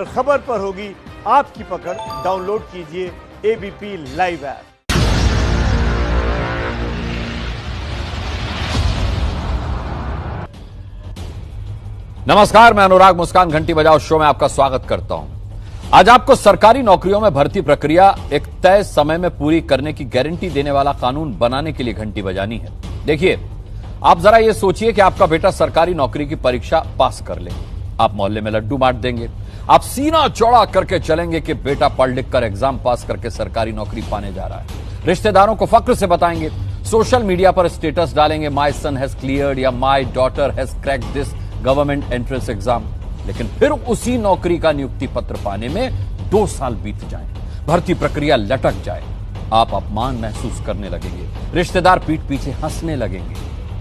खबर पर होगी आपकी पकड़। डाउनलोड कीजिए एबीपी लाइव ऐप। नमस्कार, मैं अनुराग मुस्कान घंटी बजाओ शो में आपका स्वागत करता हूं। आज आपको सरकारी नौकरियों में भर्ती प्रक्रिया एक तय समय में पूरी करने की गारंटी देने वाला कानून बनाने के लिए घंटी बजानी है। देखिए, आप जरा ये सोचिए कि आपका बेटा सरकारी नौकरी की परीक्षा पास कर ले। आप मोहल्ले में लड्डू बांट देंगे, आप सीना चौड़ा करके चलेंगे कि बेटा पढ़ लिख कर एग्जाम पास करके सरकारी नौकरी पाने जा रहा है। रिश्तेदारों को फक्र से बताएंगे, सोशल मीडिया पर स्टेटस डालेंगे, माई सन हैज क्लियर्ड या my daughter has cracked this government entrance exam. लेकिन फिर उसी नौकरी का नियुक्ति पत्र पाने में 2 साल बीत जाए, भर्ती प्रक्रिया लटक जाए, आप अपमान महसूस करने लगेंगे, रिश्तेदार पीठ पीछे हंसने लगेंगे,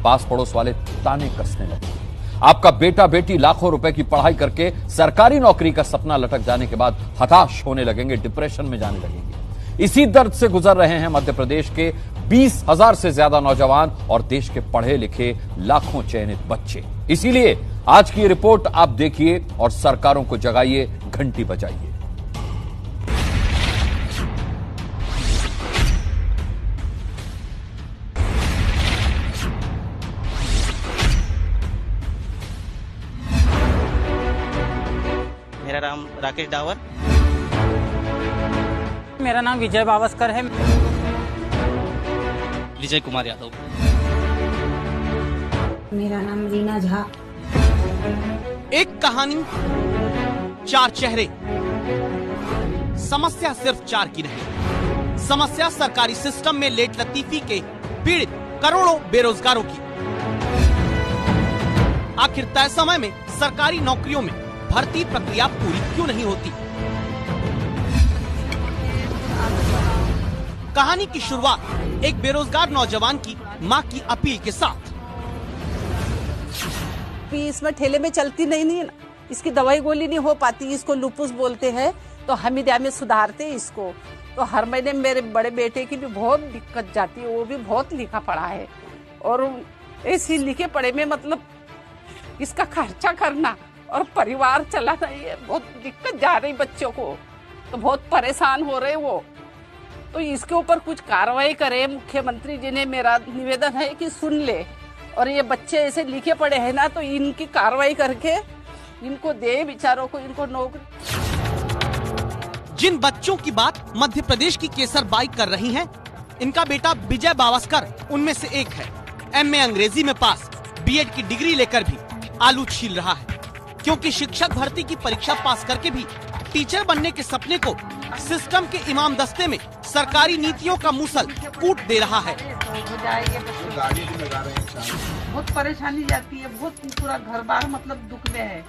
पास पड़ोस वाले ताने कसने लगेंगे। आपका बेटा बेटी लाखों रुपए की पढ़ाई करके सरकारी नौकरी का सपना लटक जाने के बाद हताश होने लगेंगे, डिप्रेशन में जाने लगेंगे। इसी दर्द से गुजर रहे हैं मध्य प्रदेश के 20,000 से ज्यादा नौजवान और देश के पढ़े लिखे लाखों चयनित बच्चे। इसीलिए आज की रिपोर्ट आप देखिए और सरकारों को जगाइए, घंटी बजाइए। मेरा नाम राकेश डावर। मेरा नाम विजय बावस्कर है। विजय कुमार यादव। मेरा नाम रीना झा। एक कहानी, 4 चेहरे। समस्या सिर्फ 4 की नहीं, समस्या सरकारी सिस्टम में लेट लतीफी के पीड़ित करोड़ों बेरोजगारों की। आखिर तय समय में सरकारी नौकरियों में भर्ती प्रक्रिया पूरी क्यों नहीं होती? कहानी की शुरुआत एक बेरोजगार नौजवान की मां की अपील के साथ। इसमें ठेले में चलती नहीं है ना, इसकी दवाई गोली नहीं हो पाती, इसको लुपुस बोलते हैं, तो हमीदिया में सुधारते इसको। तो हर महीने मेरे बड़े बेटे की भी बहुत दिक्कत जाती है, वो भी बहुत लिखा पढ़ा है, और ऐसे लिखे पढ़े में मतलब इसका खर्चा करना और परिवार चलाना, ये बहुत दिक्कत जा रही बच्चों को, तो बहुत परेशान हो रहे वो। तो इसके ऊपर कुछ कार्रवाई करे। मुख्यमंत्री जी ने मेरा निवेदन है कि सुन ले, और ये बच्चे ऐसे लिखे पड़े हैं ना, तो इनकी कार्रवाई करके इनको दे, बेचारों को, इनको नौकरी। जिन बच्चों की बात मध्य प्रदेश की केसर बाई कर रही हैं, इनका बेटा विजय बावस्कर उनमें से एक है। एमए अंग्रेजी में पास, बीएड की डिग्री लेकर भी आलू छील रहा है, क्योंकि शिक्षक भर्ती की परीक्षा पास करके भी टीचर बनने के सपने को सिस्टम के इमाम दस्ते में सरकारी नीतियों का मूसल कूट दे रहा है। बहुत परेशानी जाती है, बहुत पूरा घर बार मतलब दुख में है।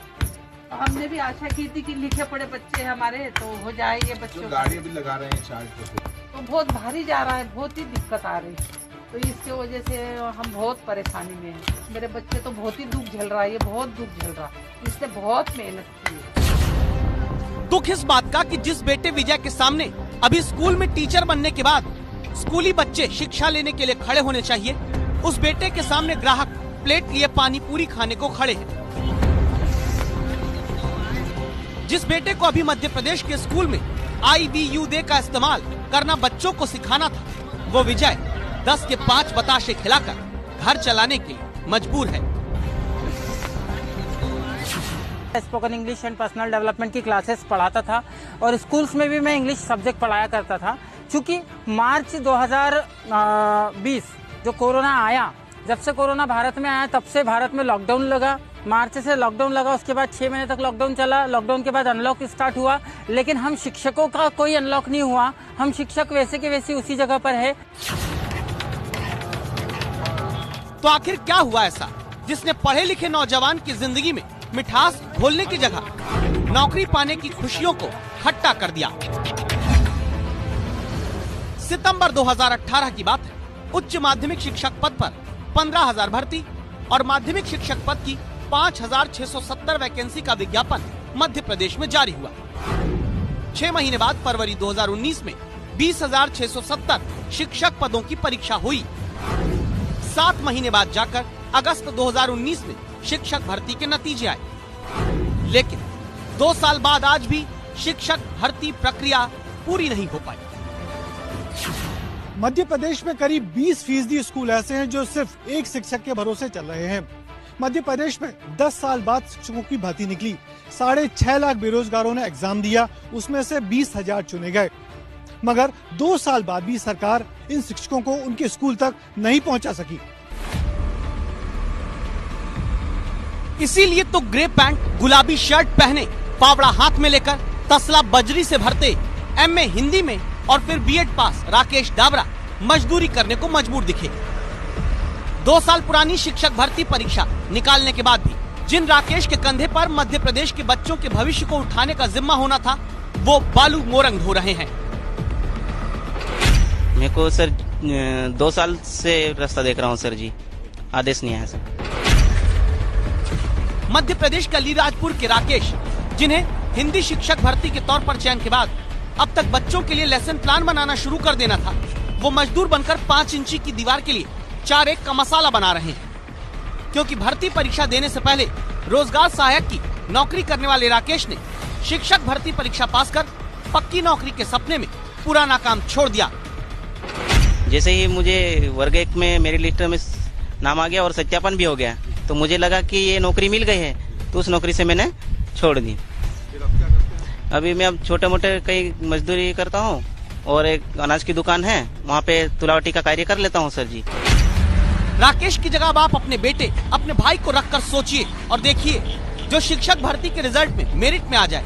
तो हमने भी आशा की थी कि लिखे पढ़े बच्चे हमारे तो हो जाएंगे बच्चों को। गाड़ी भी लगा रहे हैं चार्ज तो बहुत भारी जा रहा है, बहुत ही दिक्कत आ रही, तो इसके वजह से हम बहुत परेशानी में हैं। मेरे बच्चे तो बहुत ही दुख झेल रहा है, ये बहुत दुख झेल रहा, इसने बहुत मेहनत की है। दुख इस बात का कि जिस बेटे विजय के सामने अभी स्कूल में टीचर बनने के बाद स्कूली बच्चे शिक्षा लेने के लिए खड़े होने चाहिए, उस बेटे के सामने ग्राहक प्लेट लिए पानी पूरी खाने को खड़े हैं। जिस बेटे को अभी मध्य प्रदेश के स्कूल में IVUD का इस्तेमाल करना बच्चों को सिखाना था, वो विजय 10 के 5 बताशे खिलाकर घर चलाने के लिए मजबूर है। Spoken English and personal development की क्लासेस पढ़ाता था, और स्कूल्स में भी मैं इंग्लिश सब्जेक्ट पढ़ाया करता था। क्योंकि मार्च 2020 जो कोरोना आया, जब से कोरोना भारत में आया तब से भारत में लॉकडाउन लगा। मार्च से लॉकडाउन लगा, उसके बाद 6 महीने तक लॉकडाउन चला। लॉकडाउन के बाद अनलॉक स्टार्ट हुआ, लेकिन हम शिक्षकों का कोई अनलॉक नहीं हुआ। हम शिक्षक वैसे के वैसे उसी जगह पर है। तो आखिर क्या हुआ ऐसा जिसने पढ़े लिखे नौजवान की जिंदगी में मिठास घोलने की जगह नौकरी पाने की खुशियों को खट्टा कर दिया? सितंबर 2018 की बात है। उच्च माध्यमिक शिक्षक पद पर 15,000 भर्ती और माध्यमिक शिक्षक पद की 5,670 वैकेंसी का विज्ञापन मध्य प्रदेश में जारी हुआ। 6 महीने बाद फरवरी 2019 में 20,670 शिक्षक पदों की परीक्षा हुई। 7 महीने बाद जाकर अगस्त 2019 में शिक्षक भर्ती के नतीजे आए। लेकिन 2 साल बाद आज भी शिक्षक भर्ती प्रक्रिया पूरी नहीं हो पाई। मध्य प्रदेश में करीब 20% स्कूल ऐसे हैं जो सिर्फ एक शिक्षक के भरोसे चल रहे हैं। मध्य प्रदेश में 10 साल बाद शिक्षकों की भर्ती निकली। 6.5 लाख बेरोजगारों ने एग्जाम दिया, उसमें से 20,000 चुने गए। मगर 2 साल बाद भी सरकार इन शिक्षकों को उनके स्कूल तक नहीं पहुंचा सकी। इसीलिए तो ग्रे पैंट, गुलाबी शर्ट पहने, फावड़ा हाथ में लेकर तसला बजरी से भरते एमए हिंदी में और फिर बीएड पास राकेश डाबरा मजदूरी करने को मजबूर दिखे। 2 साल पुरानी शिक्षक भर्ती परीक्षा निकालने के बाद भी जिन राकेश के कंधे पर मध्य प्रदेश के बच्चों के भविष्य को उठाने का जिम्मा होना था, वो बालू मोरंग हो रहे हैं। मेरे को सर 2 साल से रास्ता देख रहा हूँ सर जी, आदेश नहीं आया सर। मध्य प्रदेश के अलीराजपुर के राकेश, जिन्हें हिंदी शिक्षक भर्ती के तौर पर चयन के बाद अब तक बच्चों के लिए लेसन प्लान बनाना शुरू कर देना था, वो मजदूर बनकर 5 इंची की दीवार के लिए 4 एक का मसाला बना रहे हैं। क्योंकि भर्ती परीक्षा देने से पहले रोजगार सहायक की नौकरी करने वाले राकेश ने शिक्षक भर्ती परीक्षा पास कर पक्की नौकरी के सपने में पुराना काम छोड़ दिया। जैसे ही मुझे वर्ग 1 में मेरी लिस्ट में नाम आ गया और सत्यापन भी हो गया, तो मुझे लगा कि ये नौकरी मिल गई है, तो उस नौकरी से मैंने छोड़ दी। अभी मैं अब छोटे मोटे कई मजदूरी करता हूँ और एक अनाज की दुकान है, वहाँ पे तुलावटी का कार्य कर लेता हूँ सर जी। राकेश की जगह आप अपने बेटे, अपने भाई को रखकर सोचिए और देखिए, जो शिक्षक भर्ती के रिजल्ट में मेरिट में आ जाए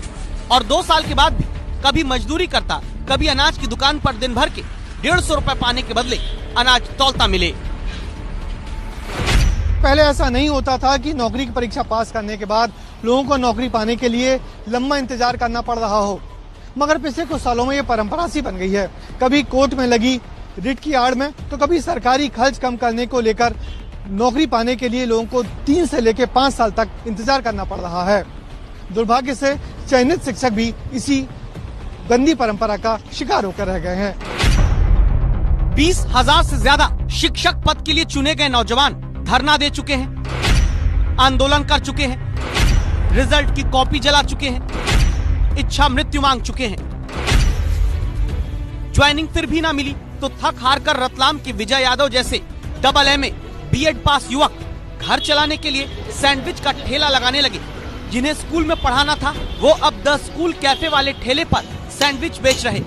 और 2 साल के बाद भी कभी मजदूरी करता, कभी अनाज की दुकान पर दिन भर के 150 रुपए पाने के बदले अनाज तौलता मिले। पहले ऐसा नहीं होता था कि नौकरी की परीक्षा पास करने के बाद लोगों को नौकरी पाने के लिए लंबा इंतजार करना पड़ रहा हो, मगर पिछले कुछ सालों में ये परंपरा सी बन गई है। कभी कोर्ट में लगी रिट की आड़ में, तो कभी सरकारी खर्च कम करने को लेकर नौकरी पाने के लिए लोगों को 3 से लेकर 5 साल तक इंतजार करना पड़ रहा है। दुर्भाग्य से चयनित शिक्षक भी इसी गंदी परंपरा का शिकार होकर रह गए हैं। 20,000 से ज्यादा शिक्षक पद के लिए चुने गए नौजवान धरना दे चुके हैं, आंदोलन कर चुके हैं, रिजल्ट की कॉपी जला चुके हैं, इच्छा मृत्यु मांग चुके हैं। ज्वाइनिंग फिर भी ना मिली तो थक हार कर रतलाम के विजय यादव जैसे डबल एमए बीएड पास युवक घर चलाने के लिए सैंडविच का ठेला लगाने लगे। जिन्हें स्कूल में पढ़ाना था, वो अब 10 स्कूल कैफे वाले ठेले पर सैंडविच बेच रहे।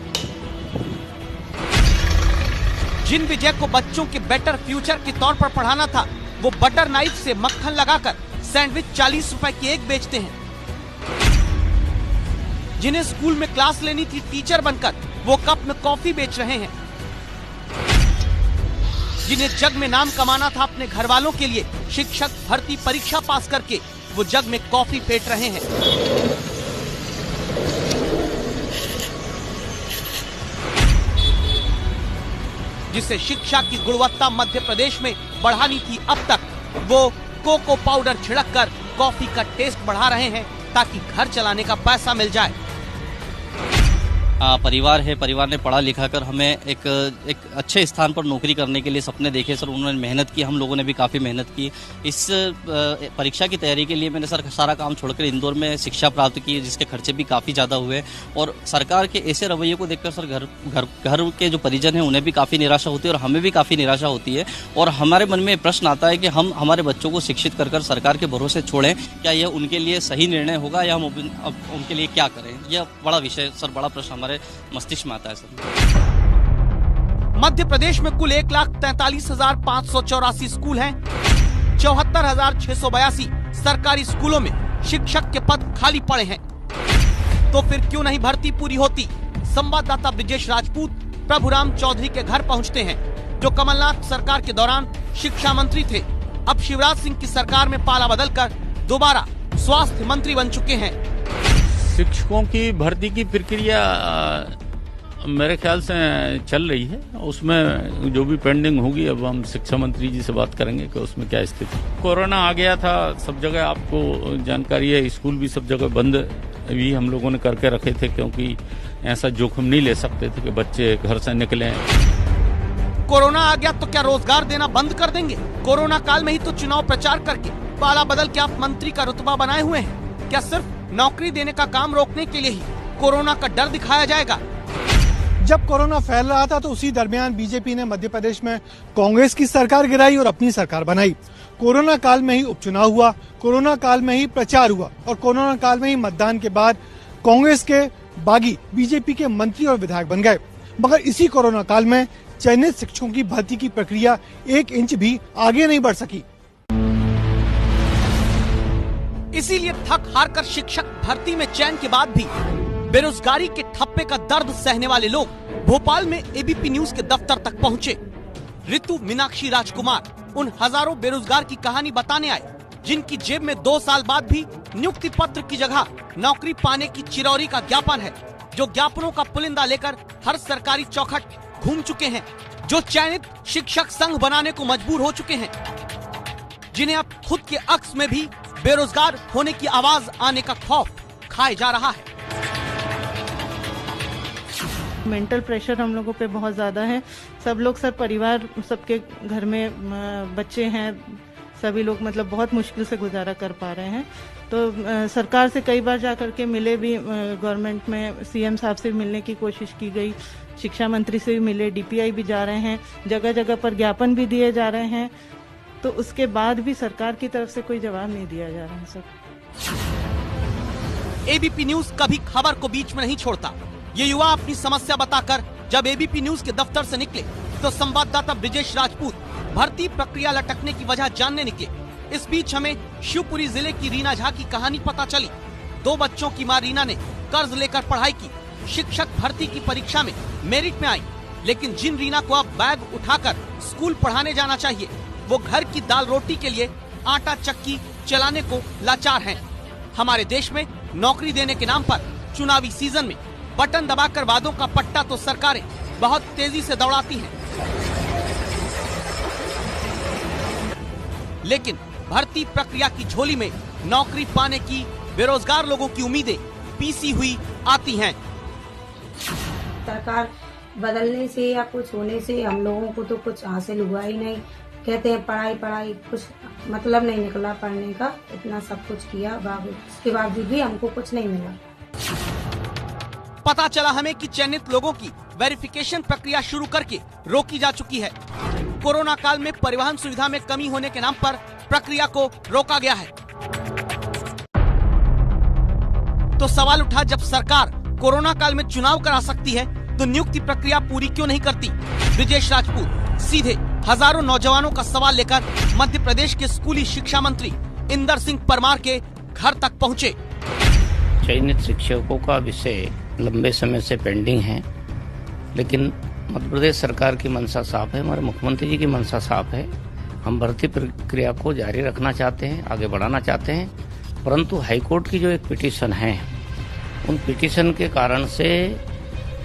जिन विजय को बच्चों के बेटर फ्यूचर के तौर पर पढ़ाना था, वो बटर नाइफ से मक्खन लगाकर सैंडविच 40 रुपए की एक बेचते हैं। जिन्हें स्कूल में क्लास लेनी थी टीचर बनकर, वो कप में कॉफी बेच रहे हैं। जिन्हें जग में नाम कमाना था अपने घर वालों के लिए, शिक्षक भर्ती परीक्षा पास करके वो जग में कॉफी फेंट रहे हैं। जिसे शिक्षा की गुणवत्ता मध्य प्रदेश में बढ़ानी थी, अब तक वो कोको पाउडर छिड़क कर कॉफी का टेस्ट बढ़ा रहे हैं ताकि घर चलाने का पैसा मिल जाए। परिवार है, परिवार ने पढ़ा लिखा कर हमें एक अच्छे स्थान पर नौकरी करने के लिए सपने देखे सर। उन्होंने मेहनत की, हम लोगों ने भी काफ़ी मेहनत की। इस परीक्षा की तैयारी के लिए मैंने सर सारा काम छोड़कर इंदौर में शिक्षा प्राप्त की, जिसके खर्चे भी काफ़ी ज़्यादा हुए। और सरकार के ऐसे रवैये को देखकर सर घर के जो परिजन हैं उन्हें भी काफ़ी निराशा होती है और हमें भी काफ़ी निराशा होती है। और हमारे मन में प्रश्न आता है कि हम हमारे बच्चों को शिक्षित कर सरकार के भरोसे छोड़ें, क्या यह उनके लिए सही निर्णय होगा या हम उनके लिए क्या करें? यह बड़ा विषय सर, बड़ा प्रश्न हमारे मस्तिष्क में आता है सर। मध्य प्रदेश में कुल 1,43,584 स्कूल हैं। 74,682 सरकारी स्कूलों में शिक्षक के पद खाली पड़े हैं। तो फिर क्यों नहीं भर्ती पूरी होती? संवाददाता ब्रिजेश राजपूत प्रभुराम चौधरी के घर पहुंचते हैं, जो कमलनाथ सरकार के दौरान शिक्षा मंत्री थे। अब शिवराज सिंह की सरकार में पाला बदलकर दोबारा स्वास्थ्य मंत्री बन चुके हैं। शिक्षकों की भर्ती की प्रक्रिया मेरे ख्याल से चल रही है। उसमें जो भी पेंडिंग होगी, अब हम शिक्षा मंत्री जी से बात करेंगे कि उसमें क्या स्थिति। कोरोना आ गया था, सब जगह आपको जानकारी है, स्कूल भी सब जगह बंद भी हम लोगों ने करके रखे थे, क्योंकि ऐसा जोखिम नहीं ले सकते थे कि बच्चे घर से निकले। कोरोना आ गया तो क्या रोजगार देना बंद कर देंगे? कोरोना काल में ही तो चुनाव प्रचार करके पाला बदल के आप मंत्री का रुतबा बनाए हुए हैं। क्या सिर्फ नौकरी देने का काम रोकने के लिए ही कोरोना का डर दिखाया जाएगा। जब कोरोना फैल रहा था तो उसी दरमियान बीजेपी ने मध्य प्रदेश में कांग्रेस की सरकार गिराई और अपनी सरकार बनाई। कोरोना काल में ही उपचुनाव हुआ, कोरोना काल में ही प्रचार हुआ और कोरोना काल में ही मतदान के बाद कांग्रेस के बागी बीजेपी के मंत्री और विधायक बन गए। मगर इसी कोरोना काल में चयनित शिक्षकों की भर्ती की प्रक्रिया 1 इंच भी आगे नहीं बढ़ सकी। इसीलिए थक हार कर शिक्षक भर्ती में चयन के बाद भी बेरोजगारी के ठप्पे का दर्द सहने वाले लोग भोपाल में एबीपी न्यूज के दफ्तर तक पहुंचे। ऋतु, मीनाक्षी, राजकुमार उन हजारों बेरोजगार की कहानी बताने आए जिनकी जेब में 2 साल बाद भी नियुक्ति पत्र की जगह नौकरी पाने की चिरौरी का ज्ञापन है, जो ज्ञापनों का पुलिंदा लेकर हर सरकारी चौखट घूम चुके हैं, जो चयनित शिक्षक संघ बनाने को मजबूर हो चुके हैं, जिन्हें अब खुद के अक्स में भी बेरोजगार होने की आवाज आने का खौफ खाए जा रहा है। मेंटल प्रेशर हम लोगों पे बहुत ज़्यादा है। सब लोग, सर परिवार, सबके घर में बच्चे हैं, सभी लोग मतलब बहुत मुश्किल से गुजारा कर पा रहे हैं। तो सरकार से कई बार जा करके मिले भी, गवर्नमेंट में सीएम साहब से मिलने की कोशिश की गई, शिक्षा मंत्री से भी मिले, डीपीआई भी जा रहे हैं, जगह जगह पर ज्ञापन भी दिए जा रहे हैं। तो उसके बाद भी सरकार की तरफ से कोई जवाब नहीं दिया जा रहा है सर। एबीपी न्यूज कभी खबर को बीच में नहीं छोड़ता। ये युवा अपनी समस्या बताकर जब एबीपी न्यूज के दफ्तर से निकले तो संवाददाता ब्रिजेश राजपूत भर्ती प्रक्रिया लटकने की वजह जानने निकले। इस बीच हमें शिवपुरी जिले की रीना झा की कहानी पता चली। 2 बच्चों की मां रीना ने कर्ज लेकर पढ़ाई की, शिक्षक भर्ती की परीक्षा में मेरिट में आई, लेकिन जिन रीना को अब बैग उठाकर स्कूल पढ़ाने जाना चाहिए, वो घर की दाल रोटी के लिए आटा चक्की चलाने को लाचार हैं। हमारे देश में नौकरी देने के नाम पर चुनावी सीजन में बटन दबाकर वादों का पट्टा तो सरकारें बहुत तेजी से दौड़ाती हैं, लेकिन भर्ती प्रक्रिया की झोली में नौकरी पाने की बेरोजगार लोगों की उम्मीदें पीसी हुई आती हैं। सरकार बदलने से या कुछ होने से हम लोगों को तो कुछ हासिल हुआ ही नहीं। कहते हैं पढ़ाई, कुछ मतलब नहीं निकला पढ़ने का, इतना सब कुछ किया, उसके बावजूद भी हमको कुछ नहीं मिला। पता चला हमें कि चयनित लोगों की वेरिफिकेशन प्रक्रिया शुरू करके रोकी जा चुकी है। कोरोना काल में परिवहन सुविधा में कमी होने के नाम पर प्रक्रिया को रोका गया है। तो सवाल उठा, जब सरकार कोरोना काल में चुनाव करा सकती है तो नियुक्ति प्रक्रिया पूरी क्यों नहीं करती? ब्रिजेश राजपूत सीधे हजारों नौजवानों का सवाल लेकर मध्य प्रदेश के स्कूली शिक्षा मंत्री इंदर सिंह परमार के घर तक पहुँचे। चयनित शिक्षकों का विषय लंबे समय से पेंडिंग है, लेकिन मध्य प्रदेश सरकार की मंशा साफ है, हमारे मुख्यमंत्री जी की मंशा साफ है। हम भर्ती प्रक्रिया को जारी रखना चाहते हैं, आगे बढ़ाना चाहते हैं, परंतु हाईकोर्ट की जो एक पिटीशन है, उन पिटीशन के कारण से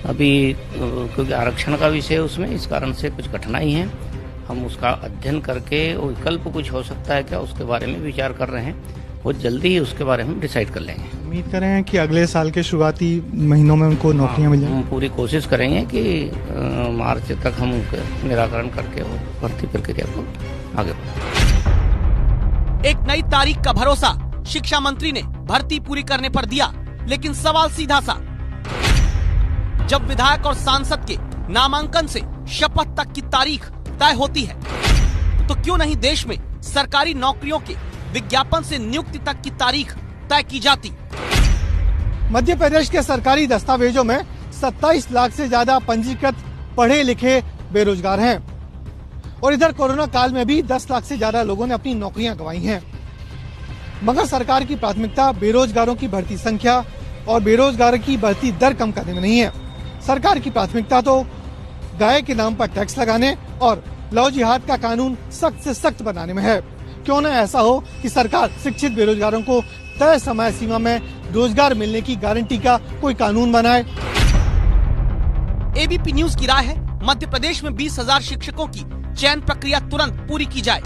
अभी, क्योंकि आरक्षण का विषय है उसमें, इस कारण से कुछ कठिनाई है। हम उसका अध्ययन करके वो विकल्प कुछ हो सकता है क्या, उसके बारे में विचार कर रहे हैं। बहुत जल्दी ही उसके बारे में डिसाइड कर लेंगे। उम्मीद कर रहे हैं कि अगले साल के शुरुआती महीनों में उनको नौकरियां मिल जाएं। हम पूरी कोशिश करेंगे कि मार्च तक हम निराकरण करके और भर्ती प्रक्रिया को आगे बढ़ाएं। एक नई तारीख का भरोसा शिक्षा मंत्री ने भर्ती पूरी करने पर दिया, लेकिन सवाल सीधा सा, जब विधायक और सांसद के नामांकन से शपथ तक की तारीख तय होती है, तो क्यों नहीं देश में सरकारी नौकरियों के विज्ञापन से नियुक्ति तक की तारीख तय की जाती? मध्य प्रदेश के सरकारी दस्तावेजों में 27 लाख से ज्यादा पंजीकृत पढ़े लिखे बेरोजगार हैं और इधर कोरोना काल में भी 10 लाख से ज्यादा लोगों ने अपनी नौकरियां गंवाई हैं। मगर सरकार की प्राथमिकता बेरोजगारों की भर्ती संख्या और बेरोजगार की भर्ती दर कम करने में नहीं है। सरकार की प्राथमिकता तो गाय के नाम पर टैक्स लगाने और लव जिहाद का कानून सख्त से सख्त बनाने में है। क्यों न ऐसा हो कि सरकार शिक्षित बेरोजगारों को तय समय सीमा में रोजगार मिलने की गारंटी का कोई कानून बनाए। एबीपी न्यूज की राय है, मध्य प्रदेश में 20,000 शिक्षकों की चयन प्रक्रिया तुरंत पूरी की जाए।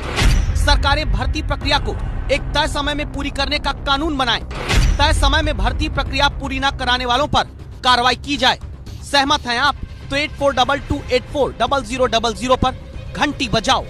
सरकारें भर्ती प्रक्रिया को एक तय समय में पूरी करने का कानून बनाए। तय समय में भर्ती प्रक्रिया पूरी न कराने वालों पर कार्रवाई की जाए। सहमत हैं आप? तो 8422840000 पर घंटी बजाओ।